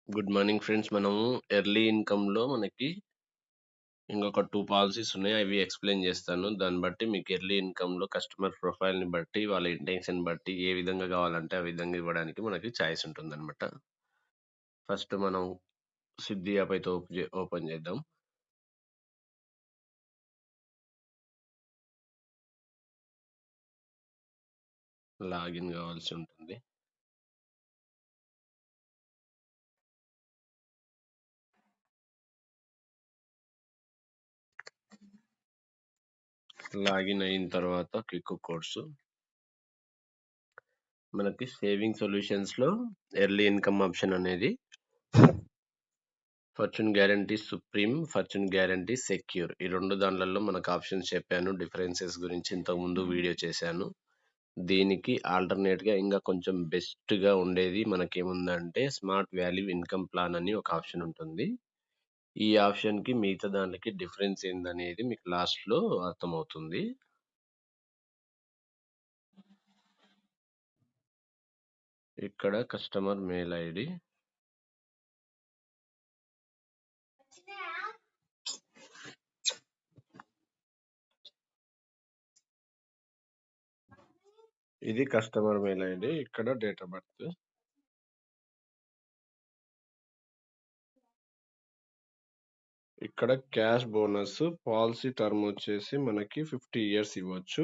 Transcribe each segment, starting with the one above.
Good morning friends. మనము early ఇన్కమ్‌లో మనకి ఇంకొక 2 పాలిసీస్ ఉన్నాయి. అవి ఎక్స్‌ప్లెయిన్ చేస్తాను. దాన్ని బట్టి మీకు ఎర్లీ ఇన్కమ్‌లో కస్టమర్ ప్రొఫైల్‌ని బట్టి, వాళ్ళ ఇంటెన్షన్ బట్టి ఏ విధంగా కావాలంటే ఆ విధంగా ఇవ్వడానికి మనకి చాయిస్ ఉంటుందన్నమాట. ఫస్ట్ మనం సిద్ధి యాప్ అయితే ఓపెన్ చేద్దాం. లాగిన్ కావాల్సి ఉంటుంది. లాగిన్ అయిన తర్వాత క్విక్ కోర్సు మనకి సేవింగ్ సొల్యూషన్స్‌లో ఎర్లీ ఇన్కమ్ ఆప్షన్ అనేది fortune guarantee supreme, fortune guarantee secure ఈ 2 దాన్లలో మనకు ఆప్షన్స్ చెప్పాను. డిఫరెన్సెస్ గురించి ఇంతకుముందు వీడియో చేశాను. దీనికి ఆల్టర్‌నేట్‌గా ఇంకా కొంచెం బెస్ట్‌గా ఉండేది మనకేముందంటే స్మార్ట్ వాల్యూ ఇన్కమ్ ప్లాన్ అని ఒక ఆప్షన్ ఉంటుంది. ఈ ఆప్షన్‌కి మిగతా దానికి డిఫరెన్స్ ఏందనేది మీకు లాస్ట్‌లో అర్థమవుతుంది. ఇక్కడ కస్టమర్ మెయిల్ ఐడీ ఇది కస్టమర్ మెయిల్ ఐడీ. ఇక్కడ డేట్ ఆఫ్ బర్త్. ఇక్కడ క్యాష్ బోనస్ పాలసీ టర్మ్ వచ్చేసి మనకి 50 ఇయర్స్ ఇవ్వచ్చు.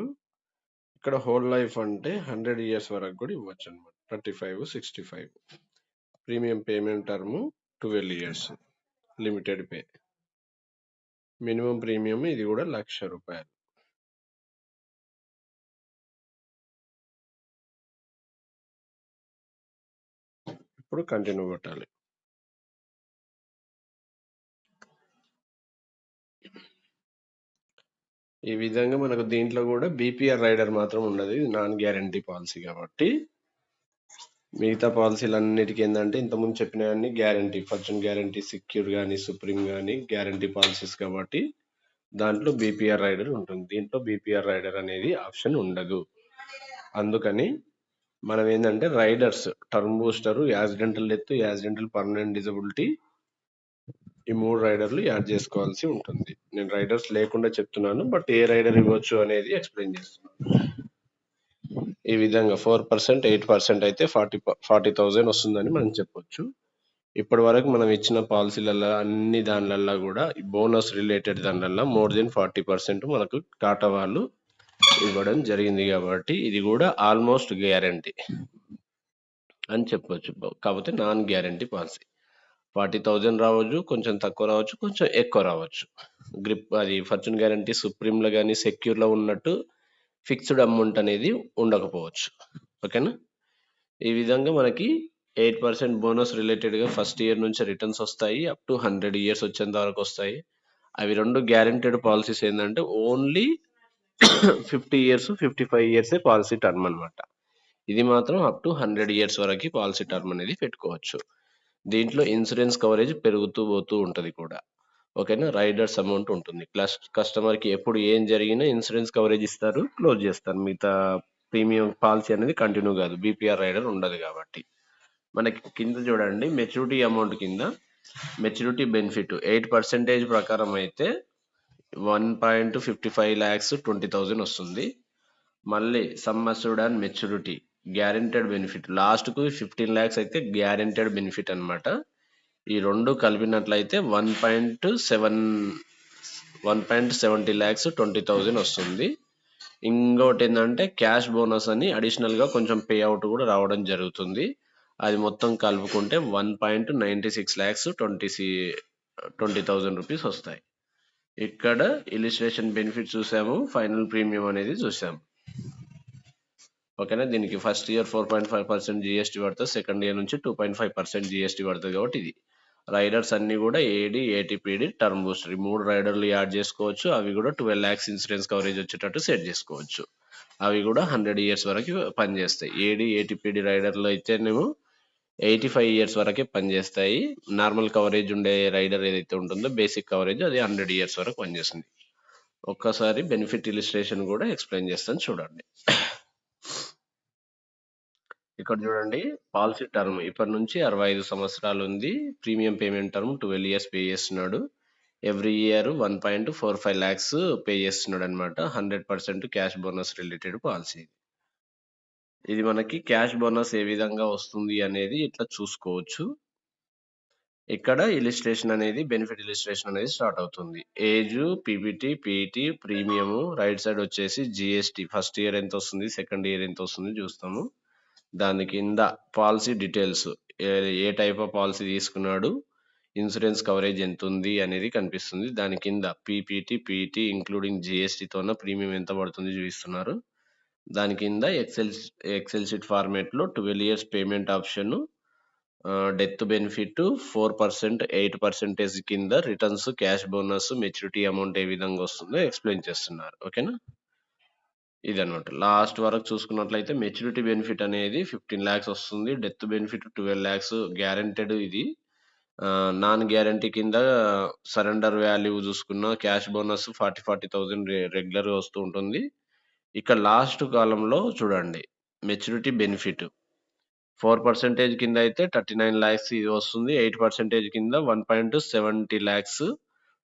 ఇక్కడ హోల్ లైఫ్ అంటే 100 ఇయర్స్ వరకు కూడా ఇవ్వచ్చు అనమాట. 35, 65. Premium payment term 12 years. Limited pay. Minimum premium ఇది కూడా ₹1,00,000. ఇప్పుడు కంటిన్యూ కొట్టాలి. ఈ విధంగా మనకు దీంట్లో కూడా బీపీఆర్ రైడర్ మాత్రం ఉండదు. ఇది నాన్ గ్యారంటీ పాలసీ కాబట్టి మిగతా పాలసీలన్నిటికీ ఏంటంటే ఇంతకుముందు చెప్పినవన్నీ గ్యారంటీ, ఫార్చ్యూన్ గ్యారంటీ సెక్యూర్ కానీ సుప్రీం కానీ గ్యారంటీ పాలసీస్ కాబట్టి దాంట్లో బీపీఆర్ రైడర్ ఉంటుంది. దీంట్లో బీపీఆర్ రైడర్ అనేది ఆప్షన్ ఉండదు. అందుకని మనం ఏంటంటే riders, term booster, accidental death, accidental permanent disability ఈ 3 రైడర్లు యాడ్ చేసుకోవాల్సి ఉంటుంది. నేను రైడర్స్ లేకుండా చెప్తున్నాను, బట్ ఏ రైడర్ ఇవ్వచ్చు అనేది ఎక్స్ప్లెయిన్ చేస్తున్నాను. ఈ విధంగా 4%, 8% అయితే 40,000 వస్తుందని మనం చెప్పొచ్చు. ఇప్పటి వరకు మనం ఇచ్చిన పాలసీలలో అన్ని దానిలల్లో కూడా బోనస్ రిలేటెడ్ దానిలల్లో మోర్ దెన్ 40% మనకు టాటా వాళ్ళు ఇవ్వడం జరిగింది కాబట్టి ఇది కూడా ఆల్మోస్ట్ గ్యారంటీ అని చెప్పొచ్చు. కాకపోతే నాన్ గ్యారంటీ పాలసీ. 40,000 రావచ్చు, కొంచెం తక్కువ రావచ్చు, కొంచెం ఎక్కువ రావచ్చు. గ్రిప్ అది ఫార్చ్యూన్ గ్యారంటీ సుప్రీంలో కానీ సెక్యూర్లో ఉన్నట్టు ఫిక్స్డ్ అమౌంట్ అనేది ఉండకపోవచ్చు. ఓకేనా? ఈ విధంగా మనకి 8% బోనస్ రిలేటెడ్గా ఫస్ట్ ఇయర్ నుంచి రిటర్న్స్ వస్తాయి. అప్ టు 100 ఇయర్స్ వచ్చేంత వరకు వస్తాయి. అవి 2 గ్యారెంటెడ్ పాలసీస్ ఏంటంటే ఓన్లీ 50 ఇయర్స్, 55 ఇయర్సే పాలసీ టర్మ్ అనమాట. ఇది మాత్రం అప్ టు 100 ఇయర్స్ వరకు పాలసీ టర్మ్ అనేది పెట్టుకోవచ్చు. దీంట్లో ఇన్సూరెన్స్ కవరేజ్ పెరుగుతూ పోతూ ఉంటుంది కూడా. ఓకేనా? రైడర్స్ అమౌంట్ ఉంటుంది. ప్లస్ కస్టమర్కి ఎప్పుడు ఏం జరిగినా ఇన్సూరెన్స్ కవరేజ్ ఇస్తారు, క్లోజ్ చేస్తారు. మిగతా ప్రీమియం పాలసీ అనేది కంటిన్యూ కాదు, బీపీఆర్ రైడర్ ఉండదు కాబట్టి. మనకి కింద చూడండి, మెచ్యూరిటీ అమౌంట్ కింద మెచ్యూరిటీ బెనిఫిట్ 8% ప్రకారం అయితే 1.55 lakhs 20,000 వస్తుంది. మళ్ళీ sum assured and maturity guaranteed benefit లాస్ట్కు 15 lakhs అయితే గ్యారెంటెడ్ బెనిఫిట్ అనమాట. ఈ రెండు కలిపినట్లయితే 1.70 lakhs 20,000 వస్తుంది. ఇంకోటి ఏంటంటే క్యాష్ బోనస్ అని అడిషనల్గా కొంచెం పే అవుట్ కూడా రావడం జరుగుతుంది. అది మొత్తం కలుపుకుంటే 1.96 lakhs 20,000 రూపీస్ వస్తాయి. ఇక్కడ ఇలిస్ట్రేషన్ బెనిఫిట్ చూసాము, ఫైనల్ ప్రీమియం అనేది చూసాము. ఓకేనా? దీనికి ఫస్ట్ ఇయర్ 4.5% జిఎస్టీ పడుతుంది, సెకండ్ ఇయర్ నుంచి 2.5% జిఎస్టీ పడుతుంది. కాబట్టి ఇది రైడర్స్ అన్ని కూడా ఏడి, ఏటీపీడి, టర్మ్ బూస్టర్ ఈ 3 రైడర్లు యాడ్ చేసుకోవచ్చు. అవి కూడా 12 lakhs ఇన్సూరెన్స్ కవరేజ్ వచ్చేటట్టు సెట్ చేసుకోవచ్చు. అవి కూడా 100 ఇయర్స్ వరకు పనిచేస్తాయి. ఏడి, ఏటీపీడి రైడర్లు అయితేనేమో 85 ఇయర్స్ వరకే పనిచేస్తాయి. నార్మల్ కవరేజ్ ఉండే రైడర్ ఏదైతే ఉంటుందో బేసిక్ కవరేజ్ అది 100 ఇయర్స్ వరకు పనిచేస్తుంది. ఒక్కసారి బెనిఫిట్ ఇలిస్ట్రేషన్ కూడా ఎక్స్ప్లెయిన్ చేస్తాను చూడండి. ఇక్కడ చూడండి, పాలసీ టర్మ్ ఇప్పటి నుంచి 65 సంవత్సరాలు ఉంది. Premium payment term 12 years pay చేస్తున్నాడు. ఎవ్రీ ఇయర్ 1.45 lakhs పే చేస్తున్నాడు అనమాట. 100% క్యాష్ బోనస్ రిలేటెడ్ పాలసీ. ఇది మనకి క్యాష్ బోనస్ ఏ విధంగా వస్తుంది అనేది ఇట్లా చూసుకోవచ్చు. ఇక్కడ ఇలిస్ట్రేషన్ అనేది, బెనిఫిట్ ఇలిస్ట్రేషన్ అనేది స్టార్ట్ అవుతుంది. Age, PBT, PET, premium, right side వచ్చేసి జిఎస్టీ, ఫస్ట్ ఇయర్ ఎంత వస్తుంది, సెకండ్ ఇయర్ ఎంత వస్తుంది చూస్తాము. దాని కింద పాలసీ డీటెయిల్స్, ఏ టైప్ ఆఫ్ పాలసీ తీసుకున్నాడు, ఇన్సూరెన్స్ కవరేజ్ ఎంత ఉంది అనేది కనిపిస్తుంది. దాని కింద పీపీటీ, పీఈటీ ఇంక్లూడింగ్ జిఎస్టీతో ప్రీమియం ఎంత పడుతుంది చూపిస్తున్నారు. దాని కింద ఎక్సెల్ షీట్ ఫార్మేట్లో 12 years payment option, death benefit 4%, 8% కింద returns, cash bonus, maturity amount ఏ విధంగా వస్తుందో ఎక్స్ప్లెయిన్ చేస్తున్నారు. ఓకేనా, ఇదనమాట. లాస్ట్ వరకు చూసుకున్నట్లయితే మెచ్యూరిటీ బెనిఫిట్ అనేది 15 lakhs వస్తుంది. Death benefit 12 lakhs guaranteed. ఇది నాన్ గ్యారంటీ కింద సరెండర్ వాల్యూ చూసుకున్న క్యాష్ బోనస్ 40,000 రెగ్యులర్ వస్తూ ఉంటుంది. ఇక్కడ లాస్ట్ కాలంలో చూడండి, మెచ్యూరిటీ బెనిఫిట్ 4% కింద అయితే 39 lakhs ఇది వస్తుంది. 8% కింద 1.70 lakhs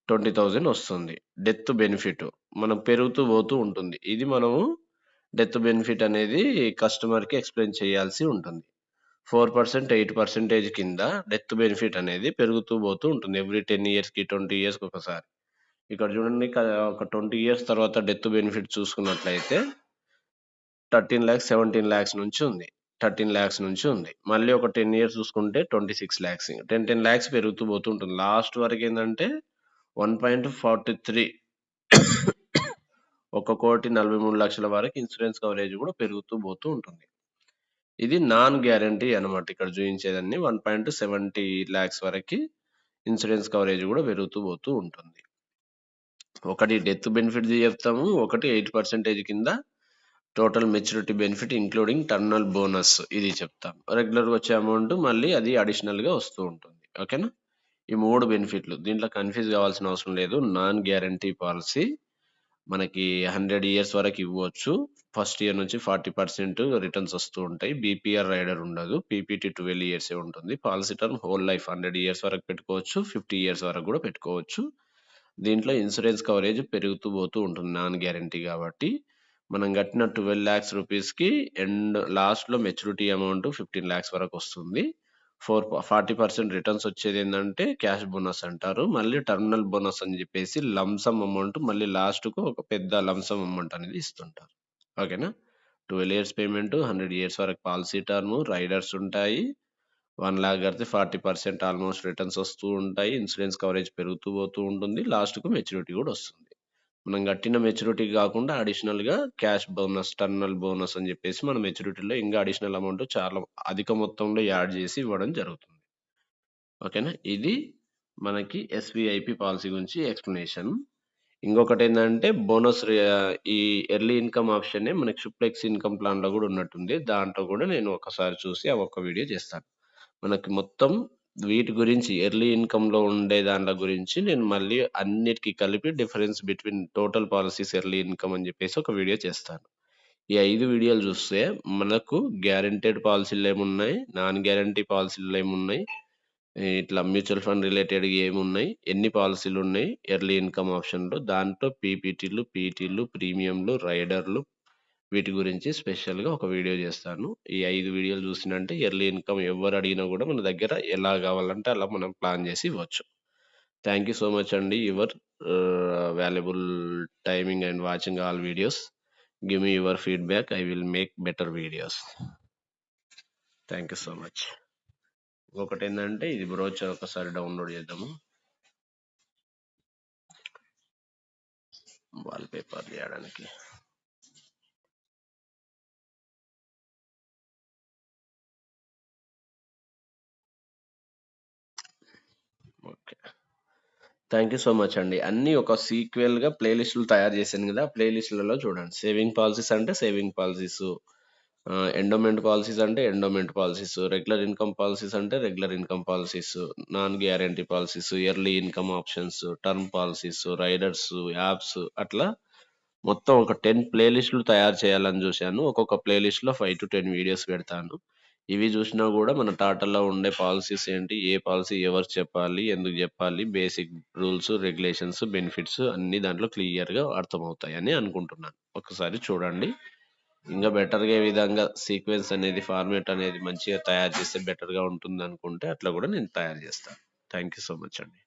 20,000 వస్తుంది. డెత్ బెనిఫిట్ మనం పెరుగుతూ పోతూ ఉంటుంది. ఇది మనము డెత్ బెనిఫిట్ అనేది కస్టమర్కి ఎక్స్ప్లెయిన్ చేయాల్సి ఉంటుంది. 4%, 8% కింద డెత్ బెనిఫిట్ అనేది పెరుగుతూ పోతూ ఉంటుంది. ఎవ్రీ 10 yearsకి, 20 yearsకి ఒకసారి. ఇక్కడ చూడండి, ఒక 20 years తర్వాత డెత్ బెనిఫిట్ చూసుకున్నట్లయితే 13 lakhs, 17 lakhs నుంచి ఉంది. 13 lakhs నుంచి ఉంది. మళ్ళీ ఒక 10 years చూసుకుంటే 26 lakhs, 10 lakhs పెరుగుతూ పోతూ ఉంటుంది. లాస్ట్ వరకు ఏంటంటే 1.43 1,43,00,000 వరకు ఇన్సూరెన్స్ కవరేజ్ కూడా పెరుగుతూ పోతూ ఉంటుంది. ఇది నాన్ గ్యారంటీ అనమాట. ఇక్కడ చూపించేదాన్ని 1.70 lakhs వరకు ఇన్సూరెన్స్ కవరేజ్ కూడా పెరుగుతూ పోతూ ఉంటుంది. ఒకటి డెత్ బెనిఫిట్ చెప్తాము, ఒకటి 8% కింద total maturity benefit including terminal bonus ఇది చెప్తాం. రెగ్యులర్గా వచ్చే అమౌంట్ మళ్ళీ అది అడిషనల్గా వస్తూ ఉంటుంది. ఓకేనా, ఈ 3 బెనిఫిట్లు. దీంట్లో కన్ఫ్యూజ్ కావాల్సిన అవసరం లేదు. నాన్ గ్యారంటీ పాలసీ మనకి 100 years వరకు ఇవ్వచ్చు. ఫస్ట్ ఇయర్ నుంచి 40% రిటర్న్స్ వస్తూ ఉంటాయి. బీపీఆర్ రైడర్ ఉండదు. పీపీటీ 12 years ఉంటుంది. Policy term whole life 100 years వరకు పెట్టుకోవచ్చు, 50 years వరకు కూడా పెట్టుకోవచ్చు. దీంట్లో ఇన్సూరెన్స్ కవరేజ్ పెరుగుతూ పోతూ ఉంటుంది నాన్ గ్యారంటీ కాబట్టి. మనం కట్టిన 12 lakhs రూపీస్కి ఎండ్ లాస్ట్లో మెచ్యూరిటీ అమౌంట్ 15 lakhs వరకు వస్తుంది. 40% రిటర్న్స్ వచ్చేది ఏంటంటే క్యాష్ బోనస్ అంటారు. మళ్ళీ టర్మినల్ బోనస్ అని చెప్పేసి లంసమ్ అమౌంట్, మళ్ళీ లాస్ట్కు ఒక పెద్ద లంసమ్ అమౌంట్ అనేది ఇస్తుంటారు. ఓకేనా, 12 years పేమెంట్, 100 years వరకు పాలసీ టర్మ్, రైడర్స్ ఉంటాయి. 1 lakh కడితే 40% ఆల్మోస్ట్ రిటర్న్స్ వస్తూ ఉంటాయి. ఇన్సూరెన్స్ కవరేజ్ పెరుగుతూ పోతూ ఉంటుంది. లాస్ట్కు మెచ్యూరిటీ కూడా వస్తుంది. మనం కట్టిన మెచ్యూరిటీ కాకుండా అడిషనల్గా క్యాష్ బోనస్, టర్మినల్ బోనస్ అని చెప్పేసి మన మెచ్యూరిటీలో ఇంకా అడిషనల్ అమౌంట్ చాలా అధిక మొత్తంలో యాడ్ చేసి ఇవ్వడం జరుగుతుంది. ఓకేనా, ఇది మనకి ఎస్విఐపి పాలసీ గురించి ఎక్స్ప్లెనేషన్. ఇంకొకటి ఏంటంటే బోనస్, ఈ ఎర్లీ ఇన్కమ్ ఆప్షనే మనకి సుప్లెక్స్ ఇన్కమ్ ప్లాన్లో కూడా ఉన్నట్టుంది. దాంట్లో కూడా నేను ఒకసారి చూసి ఆ ఒక్క వీడియో చేస్తాను. మనకి మొత్తం వీటి గురించి, ఎర్లీ ఇన్కమ్లో ఉండే దాంట్లో గురించి నేను మళ్ళీ అన్నిటికీ కలిపి difference between total policies, early income అని చెప్పేసి ఒక వీడియో చేస్తాను. ఈ 5 వీడియోలు చూస్తే మనకు గ్యారెంటెడ్ పాలసీలు ఏమున్నాయి, నాన్ గ్యారంటీ పాలసీలు ఏమున్నాయి, ఇట్లా మ్యూచువల్ ఫండ్ రిలేటెడ్ ఏమున్నాయి, ఎన్ని పాలసీలు ఉన్నాయి ఎర్లీ ఇన్కమ్ ఆప్షన్లో, దాంట్లో పీపీటీలు, పీటీలు, ప్రీమియంలు, రైడర్లు, వీటి గురించి స్పెషల్గా ఒక వీడియో చేస్తాను. ఈ 5 వీడియోలు చూసినంటే ఎర్లీ ఇన్కమ్ ఎవరు అడిగినా కూడా మన దగ్గర ఎలా కావాలంటే అలా మనం ప్లాన్ చేసి ఇవ్వచ్చు. థ్యాంక్ యూ సో మచ్ అండి, your valuable timing and watching all videos. Give me your feedback, I will make better videos. Thank you so much. ఒకటి ఏంటంటే ఇది బ్రోచర్ ఒకసారి డౌన్లోడ్ చేద్దాము. వాల్ పేపర్ చేయడానికి okay. Thank you so much అండి. అన్నీ ఒక సీక్వెల్గా ప్లేలిస్టులు తయారు చేశాను కదా, ప్లేలిస్టులలో చూడండి. సేవింగ్ పాలసీస్ అంటే సేవింగ్ పాలసీస్, ఎండోమెంట్ పాలసీస్ అంటే endowment policies, regular income policies అంటే regular income policies, non guarantee policies, early income options, term policies, riders, apps, అట్లా మొత్తం ఒక 10 ప్లేలిస్టులు తయారు చేయాలని చూశాను. ఒక్కొక్క ప్లేలిస్ట్లో 5 to 10 వీడియోస్ పెడతాను. ఇవి చూసినా కూడా మన టాటాలో ఉండే పాలసీస్ ఏంటి, ఏ పాలసీ ఎవరు చెప్పాలి, ఎందుకు చెప్పాలి, బేసిక్ రూల్స్, రెగ్యులేషన్స్, బెనిఫిట్స్ అన్ని దాంట్లో క్లియర్‌గా అర్థమవుతాయని అనుకుంటున్నాను. ఒకసారి చూడండి. ఇంకా బెటర్‌గా ఏ విధంగా సీక్వెన్స్ అనేది, ఫార్మాట్ అనేది మంచిగా తయారు చేస్తే బెటర్‌గా ఉంటుందనుకుంటే అట్లా కూడా నేను తయారు చేస్తాను. థాంక్ యూ సో మచ్ అండి.